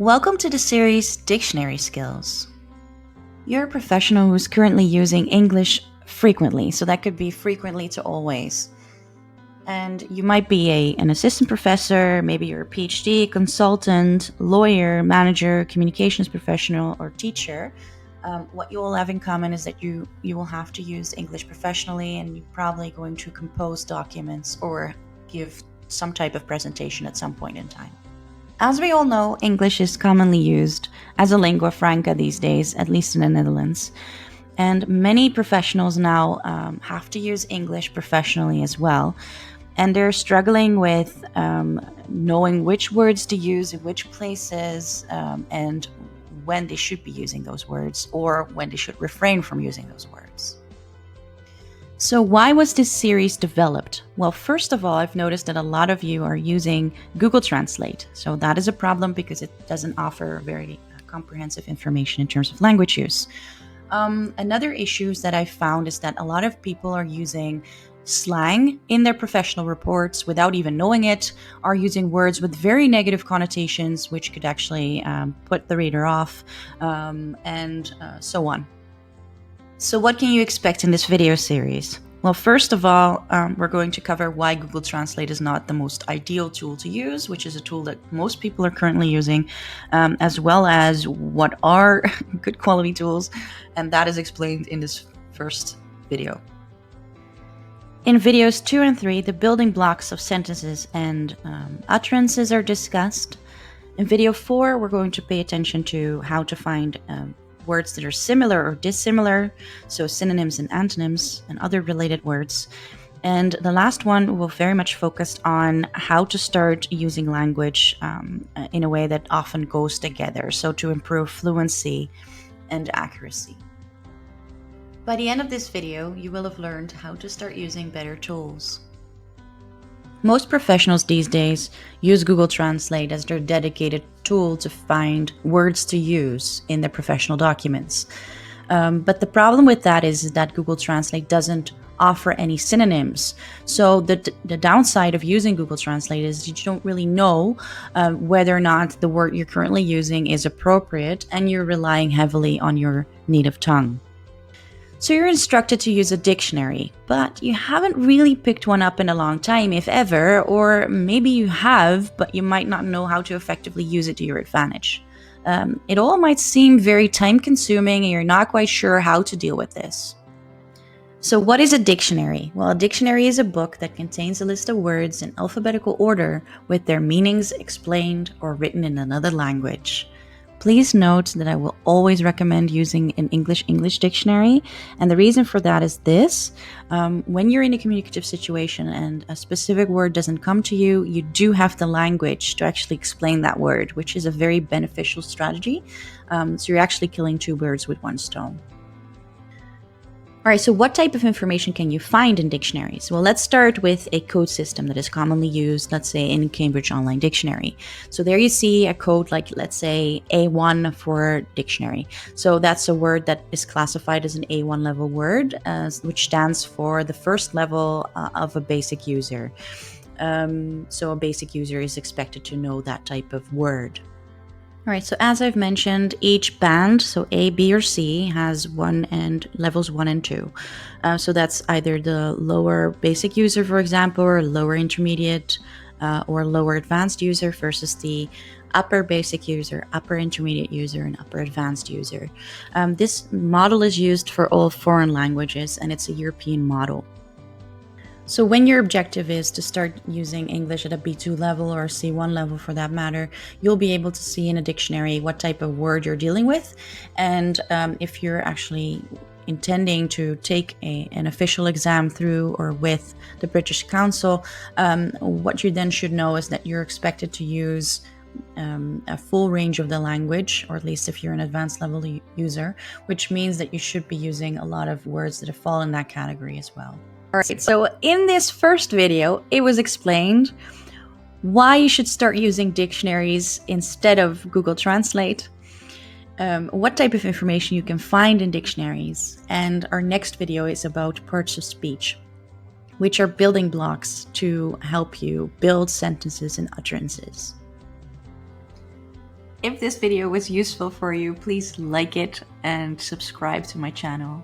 Welcome to the series Dictionary Skills. You're a professional who's currently using English frequently, so that could be frequently to always. And you might be an assistant professor, maybe you're a PhD, consultant, lawyer, manager, communications professional, or teacher. What you all have in common is that you will have to use English professionally, and you're probably going to compose documents or give some type of presentation at some point in time. As we all know, English is commonly used as a lingua franca these days, at least in the Netherlands. And many professionals now have to use English professionally as well. And they're struggling with knowing which words to use in which places and when they should be using those words or when they should refrain from using those words. So why was this series developed? Well, first of all, I've noticed that a lot of you are using Google Translate. So that is a problem because it doesn't offer very comprehensive information in terms of language use. Another issue that I found is that a lot of people are using slang in their professional reports without even knowing it, are using words with very negative connotations, which could actually put the reader off, and so on. So what can you expect in this video series? Well, first of all, we're going to cover why Google Translate is not the most ideal tool to use, which is a tool that most people are currently using, as well as what are good quality tools, and that is explained in this first video. In videos 2 and 3, the building blocks of sentences and utterances are discussed. In video 4, we're going to pay attention to how to find words that are similar or dissimilar, so synonyms and antonyms and other related words. And the last one will very much focus on how to start using language in a way that often goes together, so to improve fluency and accuracy. By the end of this video, you will have learned how to start using better tools. Most professionals these days use Google Translate as their dedicated tool to find words to use in their professional documents. But the problem with that is that Google Translate doesn't offer any synonyms. So the downside of using Google Translate is you don't really know whether or not the word you're currently using is appropriate, and you're relying heavily on your native tongue. So you're instructed to use a dictionary, but you haven't really picked one up in a long time, if ever, or maybe you have, but you might not know how to effectively use it to your advantage. It all might seem very time-consuming and you're not quite sure how to deal with this. So what is a dictionary? Well, a dictionary is a book that contains a list of words in alphabetical order with their meanings explained or written in another language. Please note that I will always recommend using an English dictionary, and the reason for that is this. When you're in a communicative situation and a specific word doesn't come to you, you do have the language to actually explain that word, which is a very beneficial strategy. So you're actually killing two birds with one stone. All right, so what type of information can you find in dictionaries? Well, let's start with a code system that is commonly used, let's say in Cambridge Online Dictionary. So there you see a code like, let's say, A1 for dictionary. So that's a word that is classified as an A1 level word, which stands for the first level of a basic user. So a basic user is expected to know that type of word. All right, so as I've mentioned, each band, so A, B, or C, has levels 1 and 2. So that's either the lower basic user, for example, or lower intermediate or lower advanced user versus the upper basic user, upper intermediate user, and upper advanced user. This model is used for all foreign languages, and it's a European model. So when your objective is to start using English at a B2 level or C1 level for that matter, you'll be able to see in a dictionary what type of word you're dealing with. And if you're actually intending to take an official exam through or with the British Council, what you then should know is that you're expected to use a full range of the language, or at least if you're an advanced level user, which means that you should be using a lot of words that fall in that category as well. All right, so in this first video, it was explained why you should start using dictionaries instead of Google Translate, what type of information you can find in dictionaries, and our next video is about parts of speech, which are building blocks to help you build sentences and utterances. If this video was useful for you, please like it and subscribe to my channel.